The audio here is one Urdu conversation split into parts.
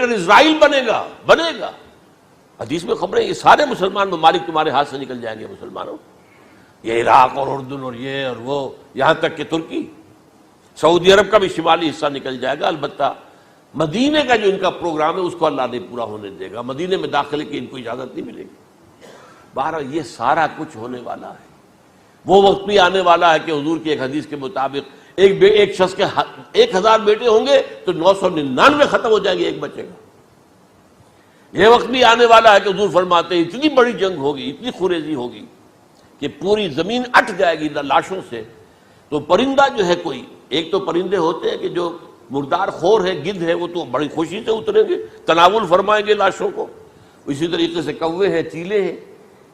گریٹر اسرائیل بنے گا. حدیث میں خبریں، یہ سارے مسلمان ممالک تمہارے ہاتھ سے نکل جائیں گے مسلمانوں، یہ عراق اور اردن اور یہ اور وہ، یہاں تک کہ ترکی، سعودی عرب کا بھی شمالی حصہ نکل جائے گا. البتہ مدینے کا جو ان کا پروگرام ہے اس کو اللہ نہیں پورا ہونے دے گا، مدینے میں داخلے کی ان کو اجازت نہیں ملے گی. بہرحال یہ سارا کچھ ہونے والا ہے. وہ وقت بھی آنے والا ہے کہ حضور کی ایک حدیث کے مطابق ایک شخص کے 1000 بیٹے ہوں گے تو 999 ختم ہو جائیں گے، ایک بچے گا. یہ وقت بھی آنے والا ہے کہ حضور فرماتے ہیں اتنی بڑی جنگ ہوگی، اتنی خوریزی ہوگی کہ پوری زمین اٹ جائے گی لاشوں سے. تو پرندہ جو ہے کوئی، ایک تو پرندے ہوتے ہیں کہ جو مردار خور ہے، گدھ ہے، وہ تو بڑی خوشی سے اتریں گے، تناول فرمائیں گے لاشوں کو. اسی طریقے سے کوے ہیں، چیلے ہیں.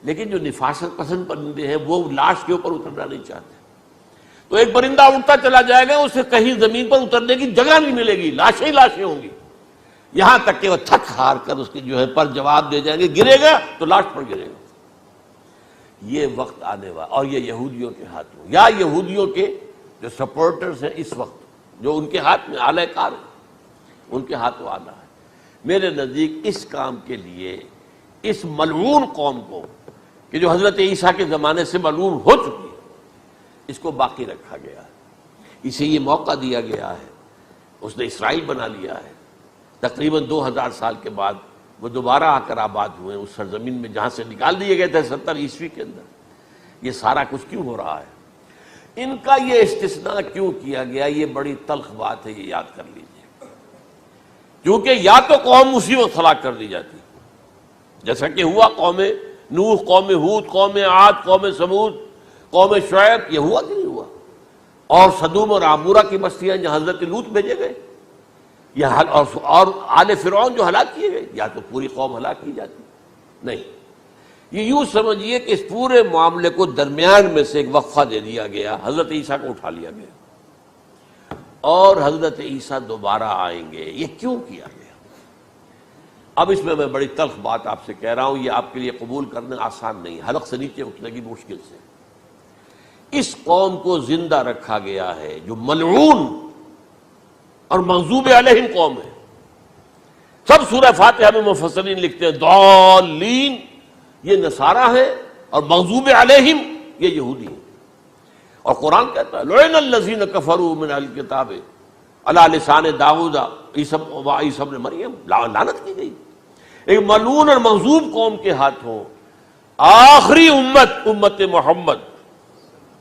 لیکن جو نفاست پسند پرندے ہیں وہ لاش کے اوپر اترنا نہیں چاہتے. تو ایک پرندہ اڑتا چلا جائے گا، اسے کہیں زمین پر اترنے کی جگہ نہیں ملے گی، لاشیں ہی لاشیں ہوں گی، یہاں تک کہ وہ تھک ہار کر اس کی جو ہے پر جواب دے جائیں گے، گرے گا تو لاش پر گرے گا. یہ وقت آنے والا، اور یہ یہودیوں کے ہاتھوں، یا یہودیوں کے جو سپورٹرز ہیں اس وقت، جو ان کے ہاتھ میں آلہ کار ہیں، ان کے ہاتھوں آنا ہے. میرے نزدیک اس کام کے لیے اس ملعون قوم کو، کہ جو حضرت عیسیٰ کے زمانے سے ملعون ہو چکی ہے، اس کو باقی رکھا گیا ہے، اسے یہ موقع دیا گیا ہے. اس نے اسرائیل بنا لیا ہے. تقریباً 2000 سال کے بعد وہ دوبارہ آ کر آباد ہوئے اس سرزمین میں جہاں سے نکال دیے گئے تھے 70 عیسوی کے اندر. یہ سارا کچھ کیوں ہو رہا ہے؟ ان کا یہ استثناء کیوں کیا گیا؟ یہ بڑی تلخ بات ہے، یہ یاد کر لیجیے. کیونکہ یا تو قوم اسی وقت ہلاک کر دی جاتی، جیسا کہ ہوا قوم نوح، قوم ہود، قوم عاد، قوم ثمود، قوم شعیب. یہ ہوا کہ نہیں ہوا؟ اور سدوم اور عمورہ کی بستیاں جہاں حضرت لوط بھیجے گئے، اور آل فرعون جو ہلاک کیے گئے. یا تو پوری قوم ہلاک کی جاتی، نہیں. یہ یوں سمجھیے کہ اس پورے معاملے کو درمیان میں سے ایک وقفہ دے دیا گیا، حضرت عیسیٰ کو اٹھا لیا گیا، اور حضرت عیسیٰ دوبارہ آئیں گے. یہ کیوں کیا گیا؟ اب اس میں بڑی تلخ بات آپ سے کہہ رہا ہوں، یہ آپ کے لیے قبول کرنا آسان نہیں، حلق سے نیچے اٹھنے کی مشکل سے. اس قوم کو زندہ رکھا گیا ہے جو ملعون اور مغضوب علیہم قوم ہے. سب سورہ فاتحہ میں مفسرین لکھتے ہیں ضالین، یہ نصارہ ہیں، اور مغضوب علیہم یہ یہودی ہیں. اور قرآن کہتا ہے لعن الذین کفروا من اہل الکتاب علی لسان داؤد وعیسی ابن مریم، لعنت کی گئی. ایک ملعون اور مغضوب قوم کے ہاتھوں آخری امت محمد،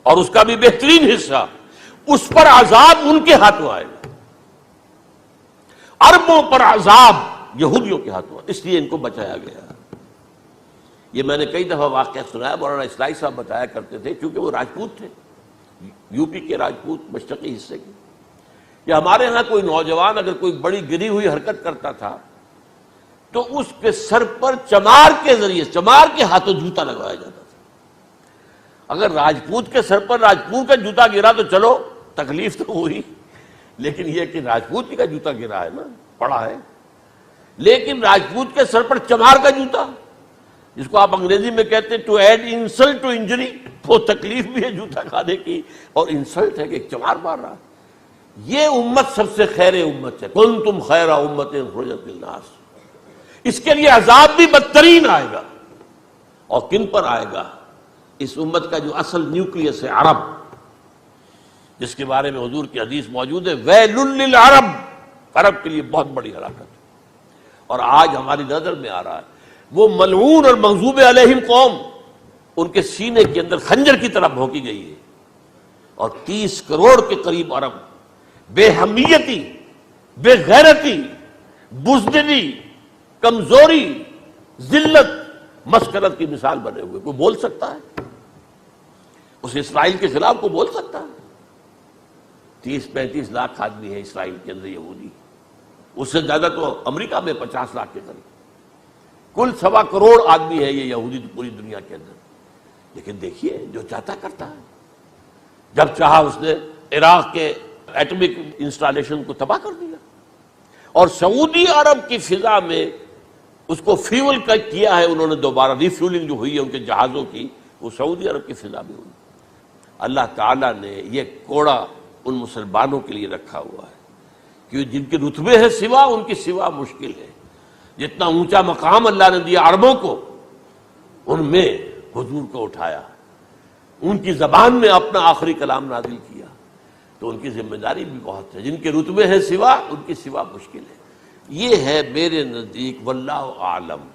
اور اس کا بھی بہترین حصہ، اس پر عذاب ان کے ہاتھوں آئے گا. عربوں پر عذاب یہودیوں کے ہاتھوں، اس لیے ان کو بچایا گیا. یہ میں نے کئی دفعہ واقعہ سنایا، مولانا اسلائی صاحب بتایا کرتے تھے، کیونکہ وہ راجپوت تھے، یو پی کے راجپوت، مشرقی حصے کے، کہ ہمارے ہاں کوئی نوجوان اگر کوئی بڑی گری ہوئی حرکت کرتا تھا تو اس کے سر پر چمار کے ذریعے، چمار کے ہاتھوں جوتا لگوایا جاتا تھا. اگر راجپوت کے سر پر راجپوت کا جوتا گرا تو چلو تکلیف تو ہوئی، لیکن یہ کہ راجپوت کا جوتا گرا ہے نا، پڑا ہے. لیکن راجپوت کے سر پر چمار کا جوتا، جس کو آپ انگریزی میں کہتے ہیں to add insult to injury, وہ تکلیف بھی ہے جوتا کھانے کی، اور انسلٹ ہے کہ ایک چمار مار رہا. یہ امت سب سے خیر امت ہے، کنتم خیر امت اخرجت للناس. اس کے لیے عذاب بھی بدترین آئے گا. اور کن پر آئے گا؟ اس امت کا جو اصل نیوکلیس ہے، عرب، جس کے بارے میں حضور کی حدیث موجود ہے ویل للعرب، عرب کے لیے بہت بڑی ہلاکت. اور آج ہماری نظر میں آ رہا ہے وہ ملعون اور مغضوب علیہم قوم، ان کے سینے کے اندر خنجر کی طرح بھونکی گئی ہے. اور 30 کروڑ کے قریب عرب بے حمیتی، بے غیرتی، بزدلی، کمزوری، ذلت، مسکرت کی مثال بنے ہوئے. کوئی بول سکتا ہے اس اسرائیل کے خلاف؟ کوئی بول سکتا ہے؟ 30-35 لاکھ آدمی ہے اسرائیل کے اندر یہودی، اس سے زیادہ تو امریکہ میں 50 لاکھ کے قریب، کل 1.25 کروڑ آدمی ہے یہ یہودی پوری دنیا کے اندر. لیکن دیکھیے جو چاہتا کرتا ہے. جب چاہا اس نے عراق کے ایٹمک انسٹالیشن کو تباہ کر دیا، اور سعودی عرب کی فضا میں اس کو فیول کیا ہے انہوں نے، دوبارہ ری فیولنگ جو ہوئی ہے ان کے جہازوں کی، وہ سعودی عرب کی فضا میں ہوئی. اللہ تعالیٰ نے یہ کوڑا ان مسلمانوں کے لیے رکھا ہوا ہے کہ جن کے رتبے ہیں سوا، ان کی سوا مشکل ہے. جتنا اونچا مقام اللہ نے دیا عربوں کو، ان میں حضور کو اٹھایا، ان کی زبان میں اپنا آخری کلام نازل کیا، تو ان کی ذمہ داری بھی بہت ہے۔ جن کے رتبے ہیں سوا، ان کی سوا مشکل ہے۔ یہ ہے میرے نزدیک واللہ اعلم